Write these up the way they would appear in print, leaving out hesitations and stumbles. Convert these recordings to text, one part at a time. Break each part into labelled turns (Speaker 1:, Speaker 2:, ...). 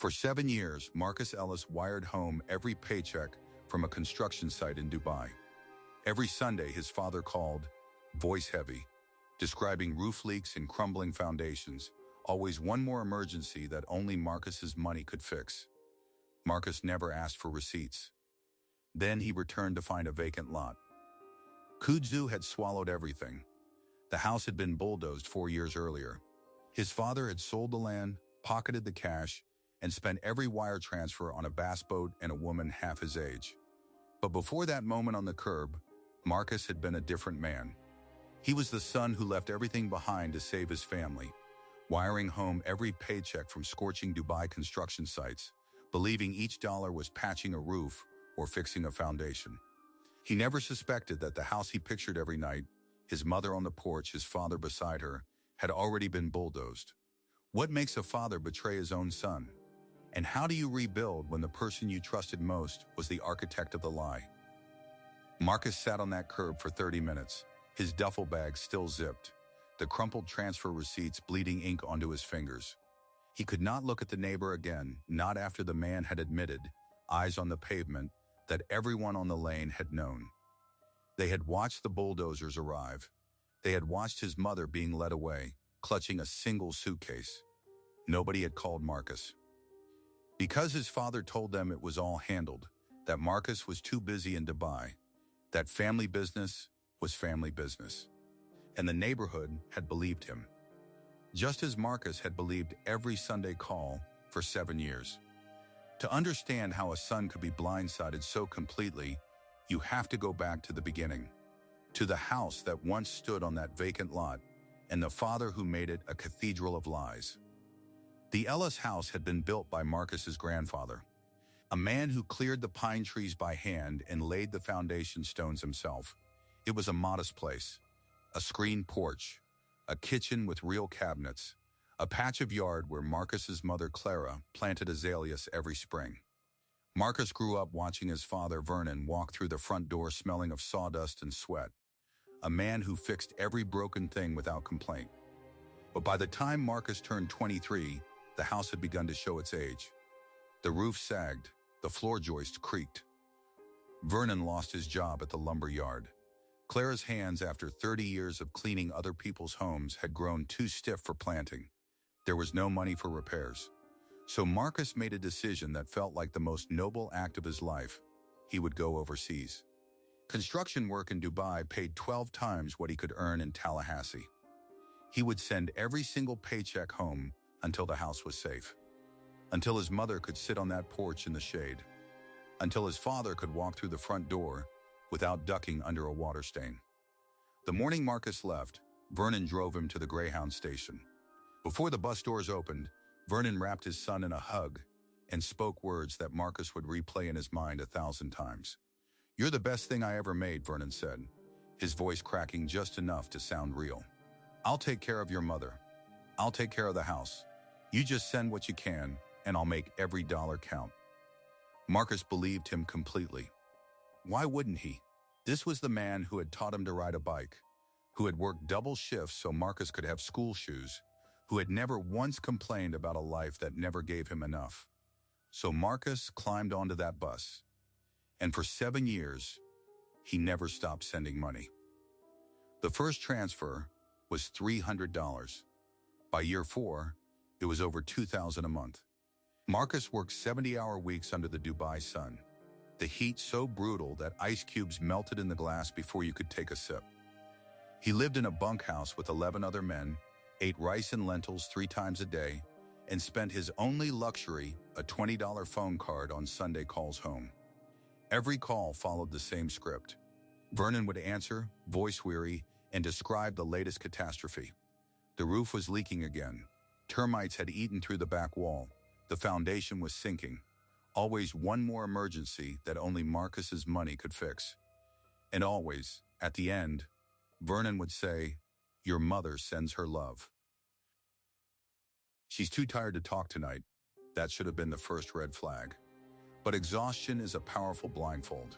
Speaker 1: For 7 years, Marcus Ellis wired home every paycheck from a construction site in Dubai. Every Sunday, his father called, voice heavy, describing roof leaks and crumbling foundations, always one more emergency that only Marcus's money could fix. Marcus never asked for receipts. Then he returned to find a vacant lot. Kudzu had swallowed everything. The house had been bulldozed 4 years earlier. His father had sold the land, pocketed the cash, and spent every wire transfer on a bass boat and a woman half his age. But before that moment on the curb, Marcus had been a different man. He was the son who left everything behind to save his family, wiring home every paycheck from scorching Dubai construction sites, believing each dollar was patching a roof or fixing a foundation. He never suspected that the house he pictured every night, his mother on the porch, his father beside her, had already been bulldozed. What makes a father betray his own son? And how do you rebuild when the person you trusted most was the architect of the lie? Marcus sat on that curb for 30 minutes, his duffel bag still zipped, the crumpled transfer receipts bleeding ink onto his fingers. He could not look at the neighbor again, not after the man had admitted, eyes on the pavement, that everyone on the lane had known. They had watched the bulldozers arrive. They had watched his mother being led away, clutching a single suitcase. Nobody had called Marcus. Because his father told them it was all handled, that Marcus was too busy in Dubai, that family business was family business. And the neighborhood had believed him. Just as Marcus had believed every Sunday call for 7 years. To understand how a son could be blindsided so completely, you have to go back to the beginning, to the house that once stood on that vacant lot, and the father who made it a cathedral of lies. The Ellis house had been built by Marcus's grandfather, a man who cleared the pine trees by hand and laid the foundation stones himself. It was a modest place, a screened porch, a kitchen with real cabinets, a patch of yard where Marcus's mother Clara planted azaleas every spring. Marcus grew up watching his father Vernon walk through the front door smelling of sawdust and sweat, a man who fixed every broken thing without complaint. But by the time Marcus turned 23, the house had begun to show its age. The roof sagged, the floor joists creaked. Vernon lost his job at the lumber yard. Clara's hands, after 30 years of cleaning other people's homes, had grown too stiff for planting. There was no money for repairs. So Marcus made a decision that felt like the most noble act of his life. He would go overseas. Construction work in Dubai paid 12 times what he could earn in Tallahassee. He would send every single paycheck home until the house was safe. Until his mother could sit on that porch in the shade. Until his father could walk through the front door without ducking under a water stain. The morning Marcus left, Vernon drove him to the Greyhound station. Before the bus doors opened, Vernon wrapped his son in a hug and spoke words that Marcus would replay in his mind 1,000 times. "You're the best thing I ever made," Vernon said, his voice cracking just enough to sound real. "I'll take care of your mother. I'll take care of the house. You just send what you can, and I'll make every dollar count." Marcus believed him completely. Why wouldn't he? This was the man who had taught him to ride a bike, who had worked double shifts so Marcus could have school shoes, who had never once complained about a life that never gave him enough. So Marcus climbed onto that bus. And for 7 years, he never stopped sending money. The first transfer was $300. By year 4, it was over $2,000 a month. Marcus worked 70-hour weeks under the Dubai sun, the heat so brutal that ice cubes melted in the glass before you could take a sip. He lived in a bunkhouse with 11 other men, ate rice and lentils 3 times a day, and spent his only luxury, a $20 phone card, on Sunday calls home. Every call followed the same script. Vernon would answer, voice weary, and describe the latest catastrophe. The roof was leaking again. Termites had eaten through the back wall. The foundation was sinking. Always one more emergency that only Marcus's money could fix. And always, at the end, Vernon would say, "Your mother sends her love." "She's too tired to talk tonight." That should have been the first red flag. But exhaustion is a powerful blindfold.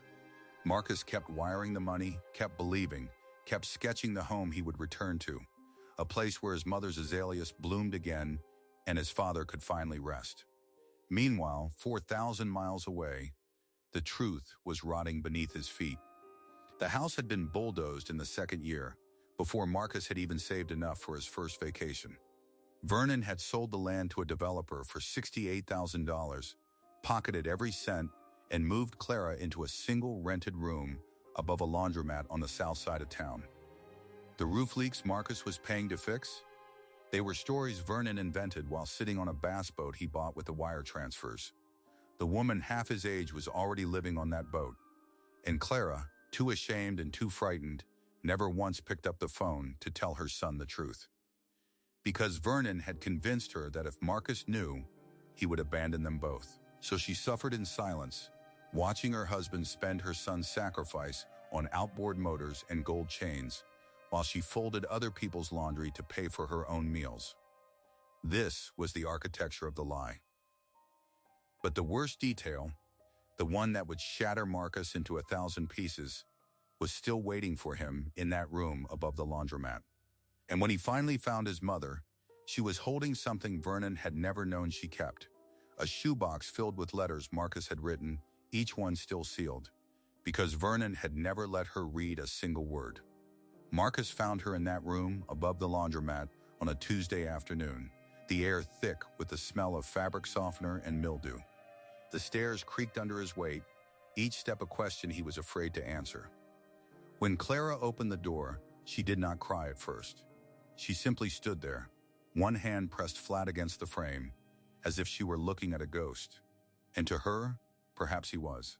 Speaker 1: Marcus kept wiring the money, kept believing, kept sketching the home he would return to, a place where his mother's azaleas bloomed again and his father could finally rest. Meanwhile, 4,000 miles away, the truth was rotting beneath his feet. The house had been bulldozed in the second year, before Marcus had even saved enough for his first vacation. Vernon had sold the land to a developer for $68,000, pocketed every cent, and moved Clara into a single rented room above a laundromat on the south side of town. The roof leaks Marcus was paying to fix? They were stories Vernon invented while sitting on a bass boat he bought with the wire transfers. The woman half his age was already living on that boat, and Clara, too ashamed and too frightened, never once picked up the phone to tell her son the truth. Because Vernon had convinced her that if Marcus knew, he would abandon them both. So she suffered in silence, watching her husband spend her son's sacrifice on outboard motors and gold chains, while she folded other people's laundry to pay for her own meals. This was the architecture of the lie. But the worst detail, the one that would shatter Marcus into 1,000 pieces, was still waiting for him in that room above the laundromat. And when he finally found his mother, she was holding something Vernon had never known she kept, a shoebox filled with letters Marcus had written, each one still sealed, because Vernon had never let her read a single word. Marcus found her in that room above the laundromat on a Tuesday afternoon, the air thick with the smell of fabric softener and mildew. The stairs creaked under his weight, each step a question he was afraid to answer. When Clara opened the door, she did not cry at first. She simply stood there, one hand pressed flat against the frame, as if she were looking at a ghost. And to her, perhaps he was.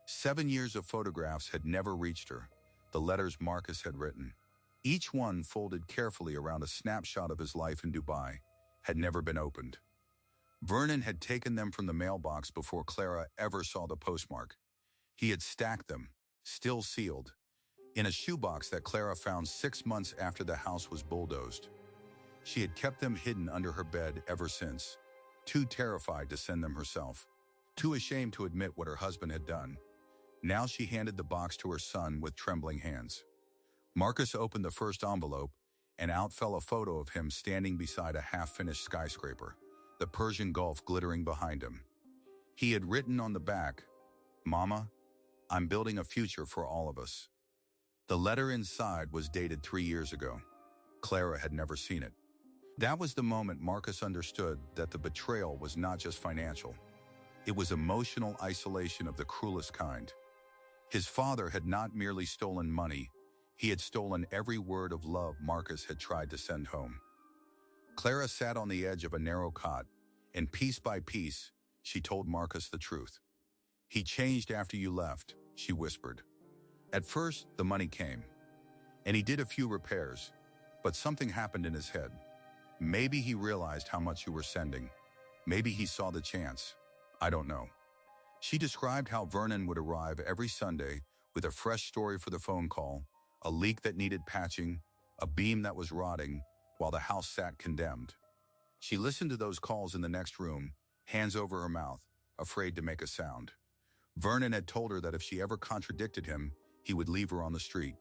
Speaker 1: 7 years of photographs had never reached her, the letters Marcus had written. Each one folded carefully around a snapshot of his life in Dubai, had never been opened. Vernon had taken them from the mailbox before Clara ever saw the postmark. He had stacked them, still sealed, in a shoebox that Clara found 6 months after the house was bulldozed. She had kept them hidden under her bed ever since, too terrified to send them herself, too ashamed to admit what her husband had done. Now she handed the box to her son with trembling hands. Marcus opened the first envelope, and out fell a photo of him standing beside a half-finished skyscraper, the Persian Gulf glittering behind him. He had written on the back, "Mama, I'm building a future for all of us." The letter inside was dated 3 years ago. Clara had never seen it. That was the moment Marcus understood that the betrayal was not just financial. It was emotional isolation of the cruelest kind. His father had not merely stolen money, he had stolen every word of love Marcus had tried to send home. Clara sat on the edge of a narrow cot, and piece by piece, she told Marcus the truth. "He changed after you left," she whispered. "At first, the money came, and he did a few repairs, but something happened in his head. Maybe he realized how much you were sending. Maybe he saw the chance. I don't know." She described how Vernon would arrive every Sunday with a fresh story for the phone call, a leak that needed patching, a beam that was rotting, while the house sat condemned. She listened to those calls in the next room, hands over her mouth, afraid to make a sound. Vernon had told her that if she ever contradicted him, he would leave her on the street.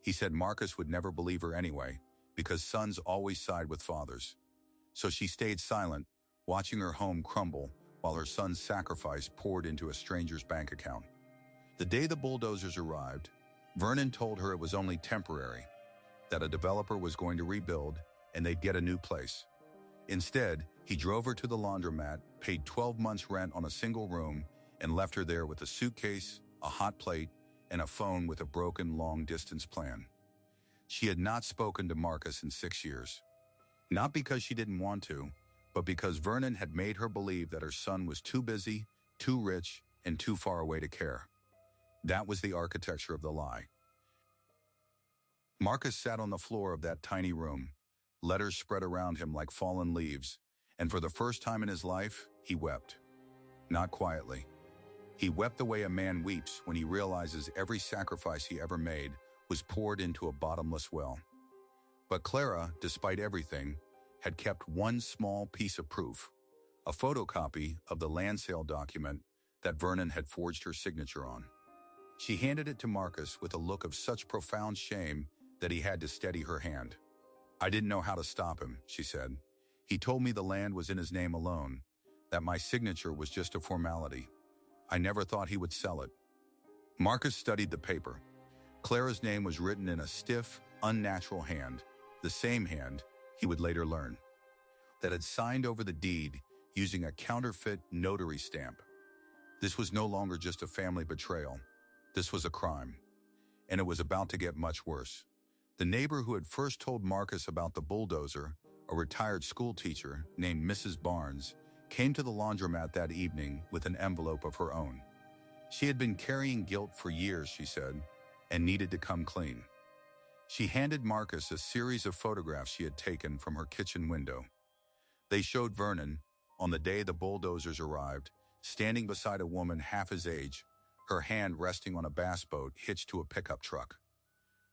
Speaker 1: He said Marcus would never believe her anyway, because sons always side with fathers. So she stayed silent, watching her home crumble while her son's sacrifice poured into a stranger's bank account. The day the bulldozers arrived, Vernon told her it was only temporary, that a developer was going to rebuild and they'd get a new place. Instead, he drove her to the laundromat, paid 12 months' rent on a single room, and left her there with a suitcase, a hot plate, and a phone with a broken long-distance plan. She had not spoken to Marcus in 6 years. Not because she didn't want to, but because Vernon had made her believe that her son was too busy, too rich, and too far away to care. That was the architecture of the lie. Marcus sat on the floor of that tiny room, letters spread around him like fallen leaves, and for the first time in his life, he wept. Not quietly. He wept the way a man weeps when he realizes every sacrifice he ever made was poured into a bottomless well. But Clara, despite everything, had kept one small piece of proof, a photocopy of the land sale document that Vernon had forged her signature on. She handed it to Marcus with a look of such profound shame that he had to steady her hand. "I didn't know how to stop him," she said. "He told me the land was in his name alone, that my signature was just a formality. I never thought he would sell it. Marcus studied the paper. Clara's name was written in a stiff, unnatural hand, the same hand, he would later learn, that had signed over the deed using a counterfeit notary stamp. This was no longer just a family betrayal. This was a crime. And it was about to get much worse. The neighbor who had first told Marcus about the bulldozer, a retired school teacher named Mrs. Barnes, came to the laundromat that evening with an envelope of her own. She had been carrying guilt for years, she said, and needed to come clean. She handed Marcus a series of photographs she had taken from her kitchen window. They showed Vernon, on the day the bulldozers arrived, standing beside a woman half his age, her hand resting on a bass boat hitched to a pickup truck.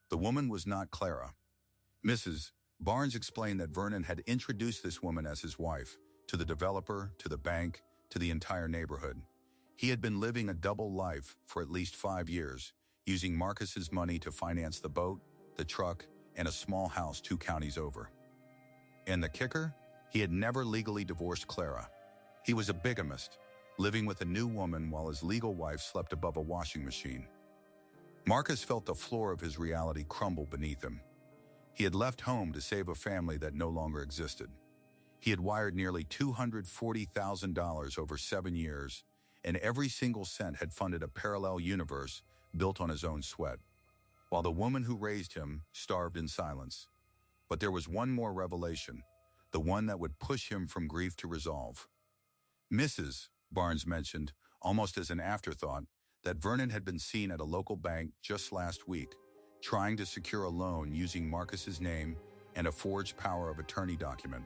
Speaker 1: The woman was not Clara. Mrs. Barnes explained that Vernon had introduced this woman as his wife, to the developer, to the bank, to the entire neighborhood. He had been living a double life for at least 5 years, using Marcus's money to finance the boat, the truck, and a small house 2 counties over. And the kicker? He had never legally divorced Clara. He was a bigamist, living with a new woman while his legal wife slept above a washing machine. Marcus felt the floor of his reality crumble beneath him. He had left home to save a family that no longer existed. He had wired nearly $240,000 over 7 years, and every single cent had funded a parallel universe built on his own sweat, while the woman who raised him starved in silence. But there was one more revelation, the one that would push him from grief to resolve. Mrs. Barnes mentioned, almost as an afterthought, that Vernon had been seen at a local bank just last week, trying to secure a loan using Marcus's name and a forged power of attorney document.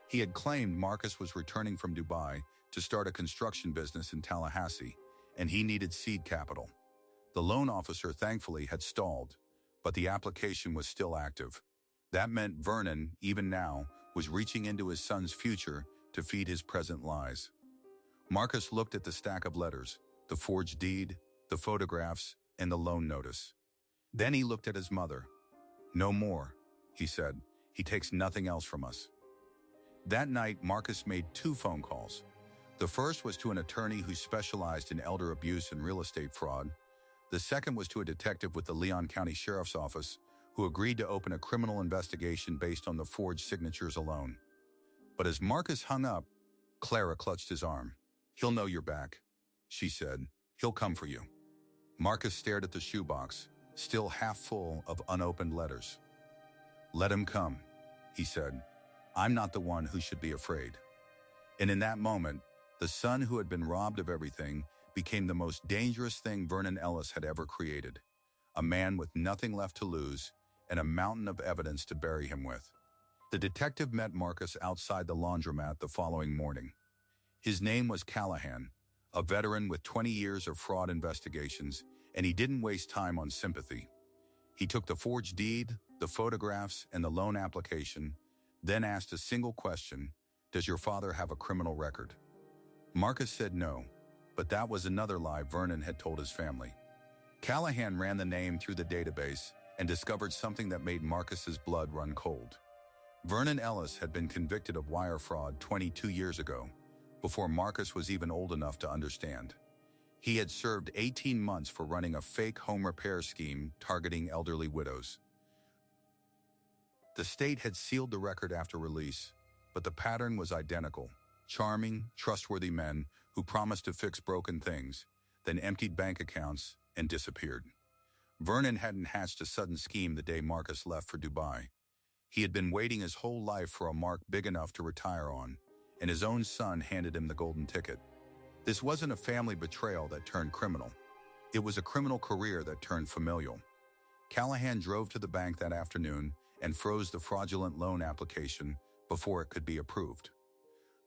Speaker 1: He had claimed Marcus was returning from Dubai to start a construction business in Tallahassee, and he needed seed capital. The loan officer thankfully had stalled, but the application was still active. That meant Vernon, even now, was reaching into his son's future to feed his present lies. Marcus looked at the stack of letters, the forged deed, the photographs, and the loan notice. Then he looked at his mother. "No more," he said. "He takes nothing else from us." That night, Marcus made 2 phone calls. The first was to an attorney who specialized in elder abuse and real estate fraud. The second was to a detective with the Leon County Sheriff's Office who agreed to open a criminal investigation based on the forged signatures alone. But as Marcus hung up, Clara clutched his arm. "He'll know you're back," she said. "He'll come for you." Marcus stared at the shoebox, still half full of unopened letters. "Let him come," he said. "I'm not the one who should be afraid." And in that moment, the son who had been robbed of everything became the most dangerous thing Vernon Ellis had ever created. A man with nothing left to lose and a mountain of evidence to bury him with. The detective met Marcus outside the laundromat the following morning. His name was Callahan, a veteran with 20 years of fraud investigations, and he didn't waste time on sympathy. He took the forged deed, the photographs, and the loan application, then asked a single question: "Does your father have a criminal record?" Marcus said no, but that was another lie Vernon had told his family. Callahan ran the name through the database and discovered something that made Marcus's blood run cold. Vernon Ellis had been convicted of wire fraud 22 years ago, before Marcus was even old enough to understand. He had served 18 months for running a fake home repair scheme targeting elderly widows. The state had sealed the record after release, but the pattern was identical. Charming, trustworthy men who promised to fix broken things, then emptied bank accounts and disappeared. Vernon hadn't hatched a sudden scheme the day Marcus left for Dubai. He had been waiting his whole life for a mark big enough to retire on, and his own son handed him the golden ticket. This wasn't a family betrayal that turned criminal. It was a criminal career that turned familial. Callahan drove to the bank that afternoon and froze the fraudulent loan application before it could be approved.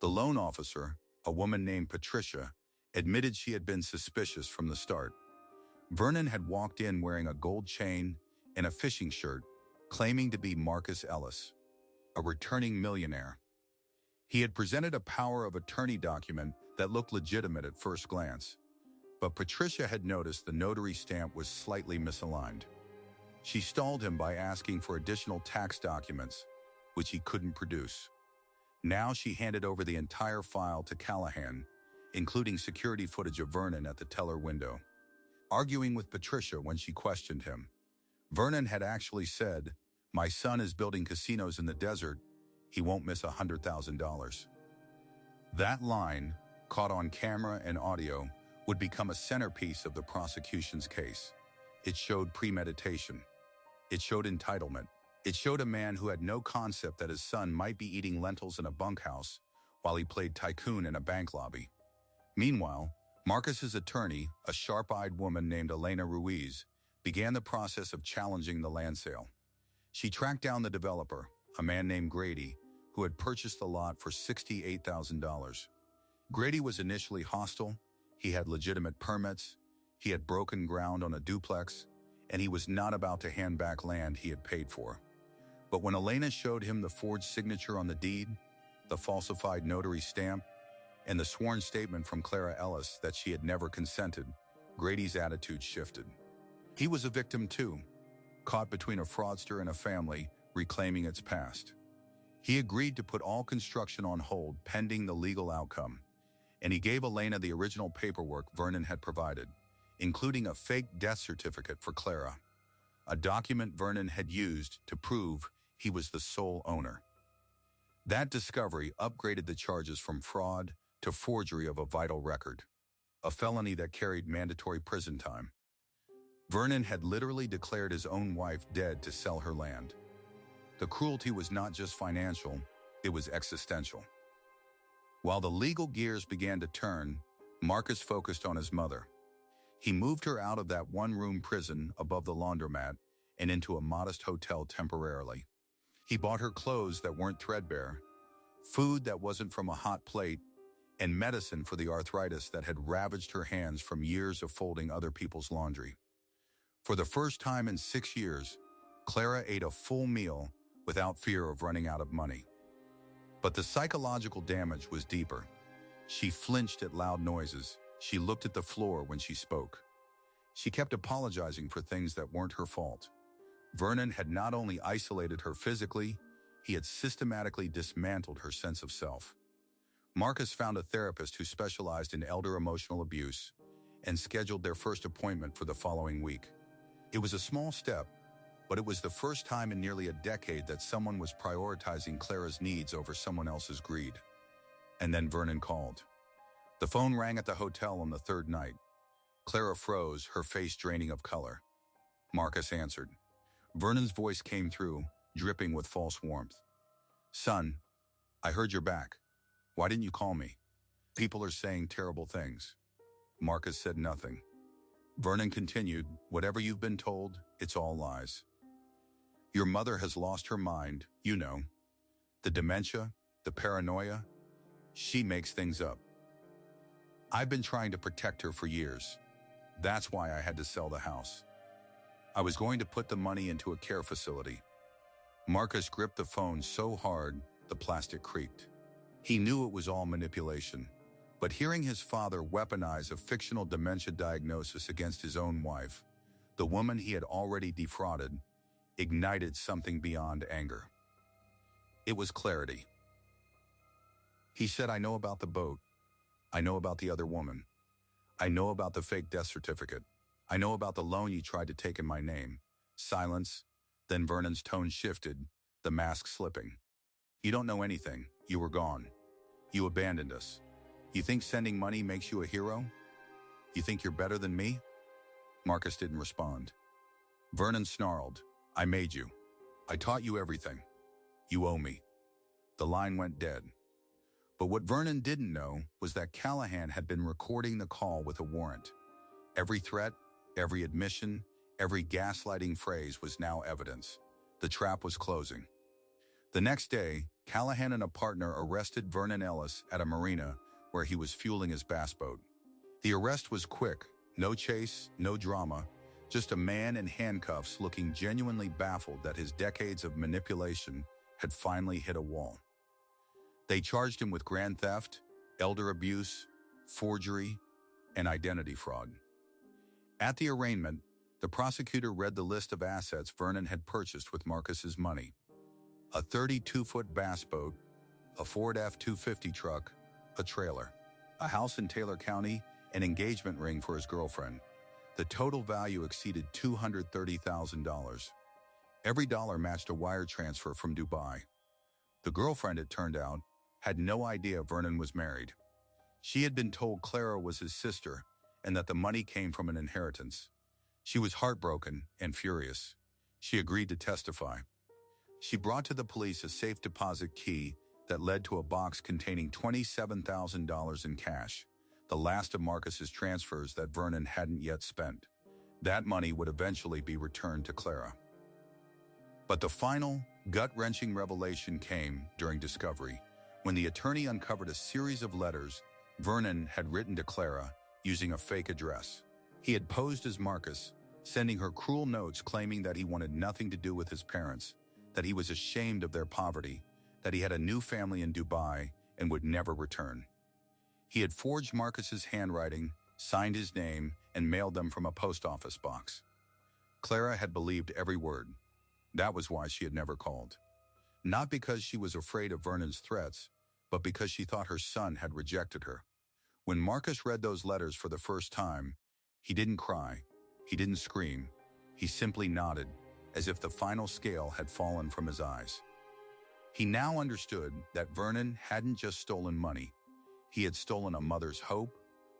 Speaker 1: The loan officer, a woman named Patricia, admitted she had been suspicious from the start. Vernon had walked in wearing a gold chain and a fishing shirt, claiming to be Marcus Ellis, a returning millionaire. He had presented a power of attorney document that looked legitimate at first glance, but Patricia had noticed the notary stamp was slightly misaligned. She stalled him by asking for additional tax documents, which he couldn't produce. Now she handed over the entire file to Callahan, including security footage of Vernon at the teller window, arguing with Patricia when she questioned him. Vernon had actually said, "My son is building casinos in the desert. He won't miss $100,000. That line, caught on camera and audio, would become a centerpiece of the prosecution's case. It showed premeditation. It showed entitlement. It showed a man who had no concept that his son might be eating lentils in a bunkhouse while he played tycoon in a bank lobby. Meanwhile, Marcus's attorney, a sharp-eyed woman named Elena Ruiz, began the process of challenging the land sale. She tracked down the developer, a man named Grady, who had purchased the lot for $68,000. Grady was initially hostile. He had legitimate permits, he had broken ground on a duplex, and he was not about to hand back land he had paid for. But when Elena showed him the forged signature on the deed, the falsified notary stamp, and the sworn statement from Clara Ellis that she had never consented, Grady's attitude shifted. He was a victim too, caught between a fraudster and a family reclaiming its past. He agreed to put all construction on hold pending the legal outcome, and he gave Elena the original paperwork Vernon had provided, including a fake death certificate for Clara, a document Vernon had used to prove he was the sole owner. That discovery upgraded the charges from fraud to forgery of a vital record, a felony that carried mandatory prison time. Vernon had literally declared his own wife dead to sell her land. The cruelty was not just financial, it was existential. While the legal gears began to turn, Marcus focused on his mother. He moved her out of that one-room prison above the laundromat and into a modest hotel temporarily. He bought her clothes that weren't threadbare, food that wasn't from a hot plate, and medicine for the arthritis that had ravaged her hands from years of folding other people's laundry. For the first time in 6 years, Clara ate a full meal without fear of running out of money. But the psychological damage was deeper. She flinched at loud noises. She looked at the floor when she spoke. She kept apologizing for things that weren't her fault. Vernon had not only isolated her physically, he had systematically dismantled her sense of self. Marcus found a therapist who specialized in elder emotional abuse and scheduled their first appointment for the following week. It was a small step, but it was the first time in nearly a decade that someone was prioritizing Clara's needs over someone else's greed. And then Vernon called. The phone rang at the hotel on the third night. Clara froze, her face draining of color. Marcus answered. Vernon's voice came through, dripping with false warmth. "Son, I heard you're back. Why didn't you call me? People are saying terrible things." Marcus said nothing. Vernon continued, "Whatever you've been told, it's all lies. Your mother has lost her mind, you know. The dementia, the paranoia, she makes things up. I've been trying to protect her for years. That's why I had to sell the house. I was going to put the money into a care facility." Marcus gripped the phone so hard, the plastic creaked. He knew it was all manipulation, but hearing his father weaponize a fictional dementia diagnosis against his own wife, the woman he had already defrauded, ignited something beyond anger. It was clarity. He said, "I know about the boat. I know about the other woman. I know about the fake death certificate. I know about the loan you tried to take in my name." Silence. Then Vernon's tone shifted, the mask slipping. "You don't know anything. You were gone. You abandoned us. You think sending money makes you a hero? You think you're better than me?" Marcus didn't respond. Vernon snarled, "I made you. I taught you everything. You owe me." The line went dead. But what Vernon didn't know was that Callahan had been recording the call with a warrant. Every threat, every admission, every gaslighting phrase was now evidence. The trap was closing. The next day, Callahan and a partner arrested Vernon Ellis at a marina where he was fueling his bass boat. The arrest was quick, no chase, no drama, just a man in handcuffs looking genuinely baffled that his decades of manipulation had finally hit a wall. They charged him with grand theft, elder abuse, forgery, and identity fraud. At the arraignment, the prosecutor read the list of assets Vernon had purchased with Marcus's money. A 32-foot bass boat, a Ford F-250 truck, a trailer, a house in Taylor County, an engagement ring for his girlfriend. The total value exceeded $230,000. Every dollar matched a wire transfer from Dubai. The girlfriend, it turned out, had no idea Vernon was married. She had been told Clara was his sister and that the money came from an inheritance. She was heartbroken and furious. She agreed to testify. She brought to the police a safe deposit key that led to a box containing $27,000 in cash, the last of Marcus's transfers that Vernon hadn't yet spent. That money would eventually be returned to Clara. But the final, gut-wrenching revelation came during discovery, when the attorney uncovered a series of letters Vernon had written to Clara using a fake address. He had posed as Marcus, sending her cruel notes claiming that he wanted nothing to do with his parents, that he was ashamed of their poverty, that he had a new family in Dubai and would never return. He had forged Marcus's handwriting, signed his name, and mailed them from a post office box. Clara had believed every word. That was why she had never called. Not because she was afraid of Vernon's threats, but because she thought her son had rejected her. When Marcus read those letters for the first time, he didn't cry, he didn't scream, he simply nodded, as if the final scale had fallen from his eyes. He now understood that Vernon hadn't just stolen money. He had stolen a mother's hope,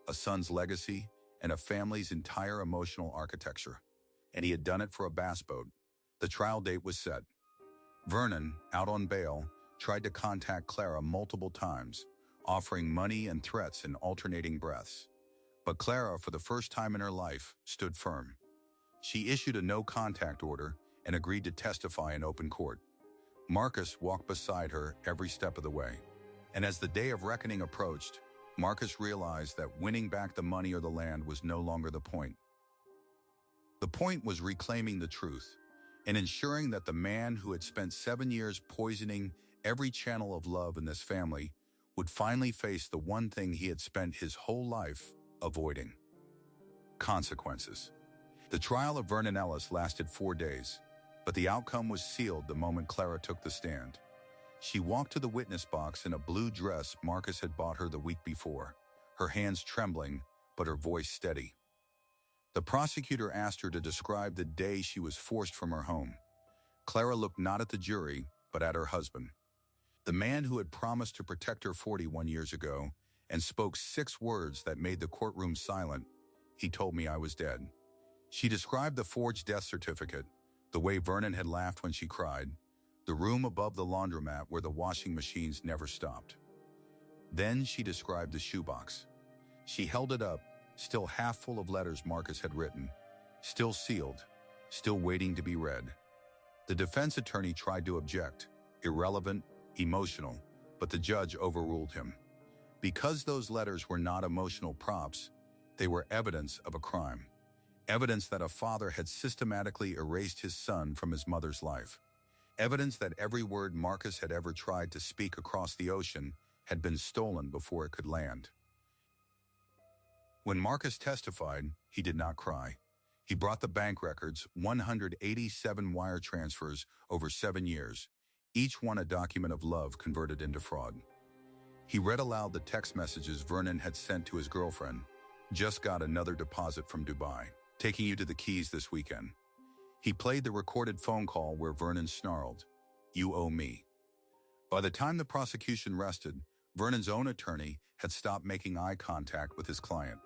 Speaker 1: a son's legacy, and a family's entire emotional architecture. And he had done it for a bass boat. The trial date was set. Vernon, out on bail, tried to contact Clara multiple times, offering money and threats in alternating breaths. But Clara, for the first time in her life, stood firm. She issued a no-contact order and agreed to testify in open court. Marcus walked beside her every step of the way. And as the day of reckoning approached, Marcus realized that winning back the money or the land was no longer the point. The point was reclaiming the truth and ensuring that the man who had spent 7 years poisoning every channel of love in this family would finally face the one thing he had spent his whole life avoiding: consequences. The trial of Vernon Ellis lasted 4 days, but the outcome was sealed the moment Clara took the stand. She walked to the witness box in a blue dress Marcus had bought her the week before, her hands trembling, but her voice steady. The prosecutor asked her to describe the day she was forced from her home. Clara looked not at the jury, but at her husband, the man who had promised to protect her 41 years ago and spoke 6 words that made the courtroom silent. He told me I was dead. She described the forged death certificate, the way Vernon had laughed when she cried, the room above the laundromat where the washing machines never stopped. Then she described the shoebox. She held it up, still half full of letters Marcus had written, still sealed, still waiting to be read. The defense attorney tried to object, irrelevant, emotional, but the judge overruled him. Because those letters were not emotional props, they were evidence of a crime. Evidence that a father had systematically erased his son from his mother's life. Evidence that every word Marcus had ever tried to speak across the ocean had been stolen before it could land. When Marcus testified, he did not cry. He brought the bank records, 187 wire transfers over 7 years, each one a document of love converted into fraud. He read aloud the text messages Vernon had sent to his girlfriend. Just got another deposit from Dubai. Taking you to the Keys this weekend. He played the recorded phone call where Vernon snarled, "You owe me." By the time the prosecution rested, Vernon's own attorney had stopped making eye contact with his client.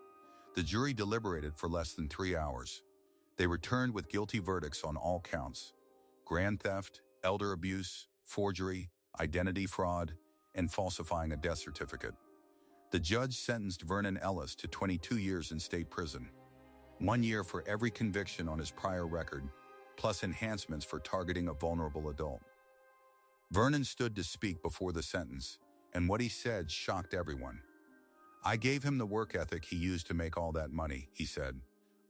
Speaker 1: The jury deliberated for less than 3 hours. They returned with guilty verdicts on all counts: grand theft, elder abuse, forgery, identity fraud, and falsifying a death certificate. The judge sentenced Vernon Ellis to 22 years in state prison. 1 year for every conviction on his prior record, plus enhancements for targeting a vulnerable adult. Vernon stood to speak before the sentence, and what he said shocked everyone. "I gave him the work ethic he used to make all that money," he said.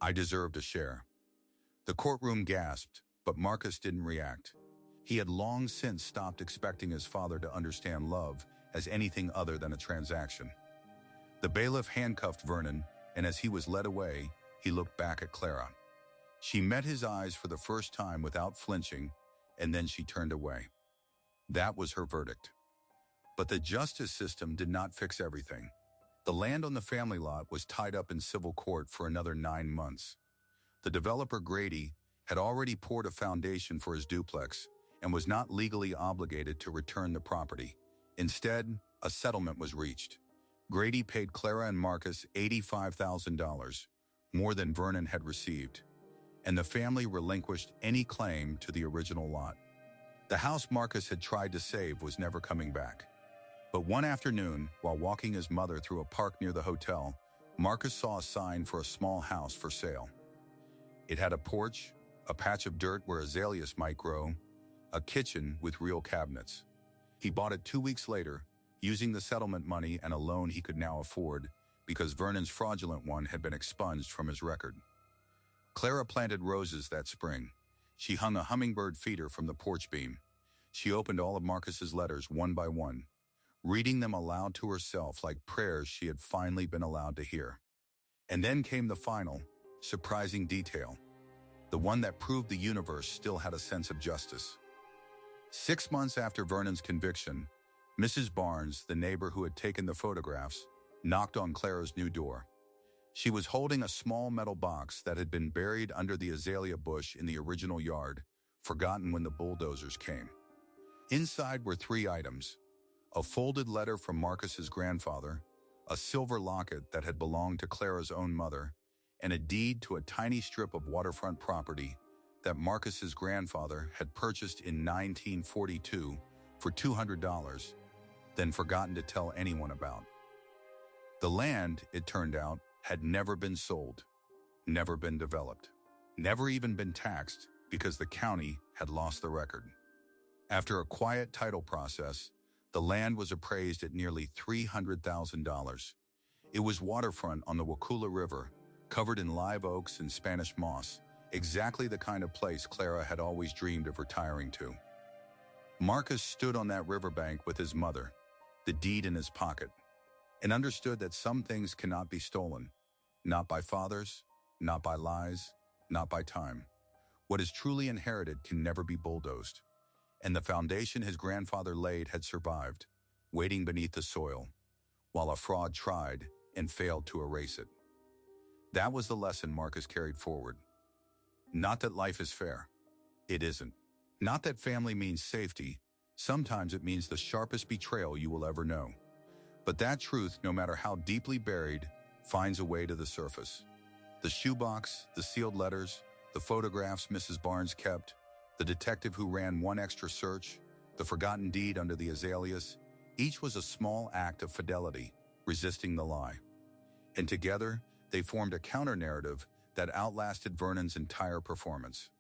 Speaker 1: "I deserved a share." The courtroom gasped, but Marcus didn't react. He had long since stopped expecting his father to understand love as anything other than a transaction. The bailiff handcuffed Vernon, and as he was led away, he looked back at Clara. She met his eyes for the first time without flinching, and then she turned away. That was her verdict. But the justice system did not fix everything. The land on the family lot was tied up in civil court for another 9 months. The developer Grady had already poured a foundation for his duplex and was not legally obligated to return the property. Instead, a settlement was reached. Grady paid Clara and Marcus $85,000, more than Vernon had received, and the family relinquished any claim to the original lot. The house Marcus had tried to save was never coming back. But one afternoon, while walking his mother through a park near the hotel, Marcus saw a sign for a small house for sale. It had a porch, a patch of dirt where azaleas might grow, a kitchen with real cabinets. He bought it 2 weeks later, using the settlement money and a loan he could now afford because Vernon's fraudulent one had been expunged from his record. Clara planted roses that spring. She hung a hummingbird feeder from the porch beam. She opened all of Marcus's letters one by one, reading them aloud to herself like prayers she had finally been allowed to hear. And then came the final, surprising detail, the one that proved the universe still had a sense of justice. 6 months after Vernon's conviction, Mrs. Barnes, the neighbor who had taken the photographs, knocked on Clara's new door. She was holding a small metal box that had been buried under the azalea bush in the original yard, forgotten when the bulldozers came. Inside were 3 items: a folded letter from Marcus's grandfather, a silver locket that had belonged to Clara's own mother, and a deed to a tiny strip of waterfront property that Marcus's grandfather had purchased in 1942 for $200, then forgotten to tell anyone about. The land, it turned out, had never been sold, never been developed, never even been taxed because the county had lost the record. After a quiet title process, the land was appraised at nearly $300,000. It was waterfront on the Waukulla River, covered in live oaks and Spanish moss, exactly the kind of place Clara had always dreamed of retiring to. Marcus stood on that riverbank with his mother, the deed in his pocket, and understood that some things cannot be stolen, not by fathers, not by lies, not by time. What is truly inherited can never be bulldozed. And the foundation his grandfather laid had survived, waiting beneath the soil, while a fraud tried and failed to erase it. That was the lesson Marcus carried forward. Not that life is fair. It isn't. Not that family means safety. Sometimes it means the sharpest betrayal you will ever know. But that truth, no matter how deeply buried, finds a way to the surface. The shoebox, the sealed letters, the photographs Mrs. Barnes kept, the detective who ran one extra search, the forgotten deed under the azaleas, each was a small act of fidelity, resisting the lie. And together, they formed a counter-narrative that outlasted Vernon's entire performance.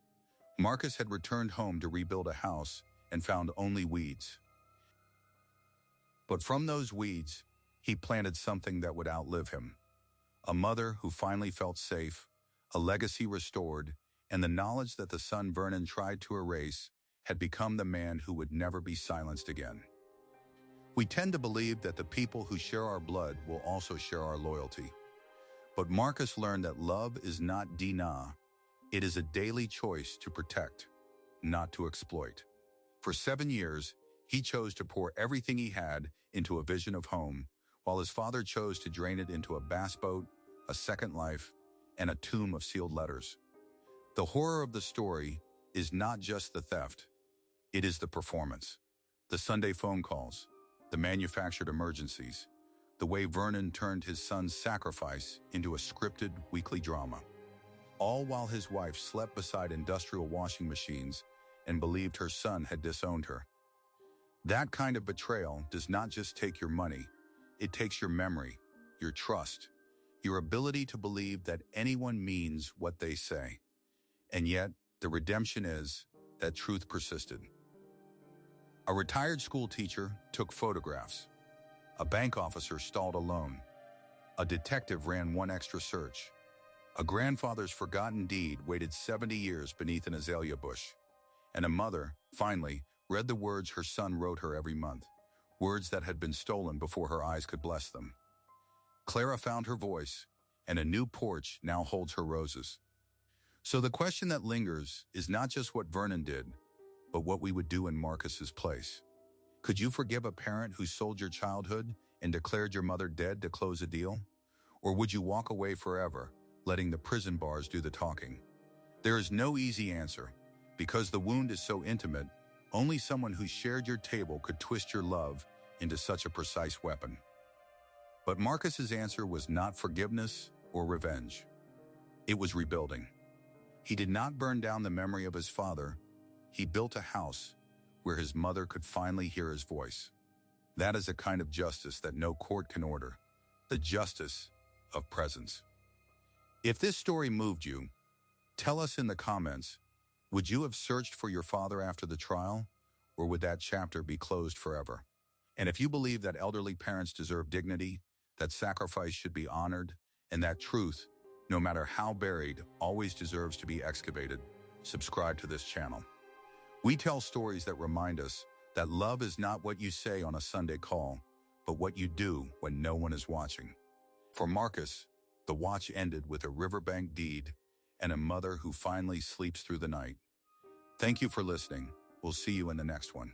Speaker 1: Marcus had returned home to rebuild a house and found only weeds. But from those weeds, he planted something that would outlive him. A mother who finally felt safe, a legacy restored, and the knowledge that the son Vernon tried to erase had become the man who would never be silenced again. We tend to believe that the people who share our blood will also share our loyalty. But Marcus learned that love is not dina. It is a daily choice to protect, not to exploit. For 7 years, he chose to pour everything he had into a vision of home, while his father chose to drain it into a bass boat, a second life, and a tomb of sealed letters. The horror of the story is not just the theft. It is the performance. The Sunday phone calls, the manufactured emergencies, the way Vernon turned his son's sacrifice into a scripted weekly drama. All while his wife slept beside industrial washing machines and believed her son had disowned her. That kind of betrayal does not just take your money, it takes your memory, your trust, your ability to believe that anyone means what they say. And yet, the redemption is that truth persisted. A retired school teacher took photographs. A bank officer stalled a loan. A detective ran one extra search. A grandfather's forgotten deed waited 70 years beneath an azalea bush. And a mother, finally, read the words her son wrote her every month, words that had been stolen before her eyes could bless them. Clara found her voice, and a new porch now holds her roses. So the question that lingers is not just what Vernon did, but what we would do in Marcus's place. Could you forgive a parent who sold your childhood and declared your mother dead to close a deal? Or would you walk away forever, letting the prison bars do the talking? There is no easy answer. Because the wound is so intimate, only someone who shared your table could twist your love into such a precise weapon. But Marcus's answer was not forgiveness or revenge. It was rebuilding. He did not burn down the memory of his father. He built a house where his mother could finally hear his voice. That is a kind of justice that no court can order, the justice of presence. If this story moved you, tell us in the comments, would you have searched for your father after the trial, or would that chapter be closed forever? And if you believe that elderly parents deserve dignity, that sacrifice should be honored, and that truth, no matter how buried, always deserves to be excavated, subscribe to this channel. We tell stories that remind us that love is not what you say on a Sunday call, but what you do when no one is watching. For Marcus, the watch ended with a riverbank deed and a mother who finally sleeps through the night. Thank you for listening. We'll see you in the next one.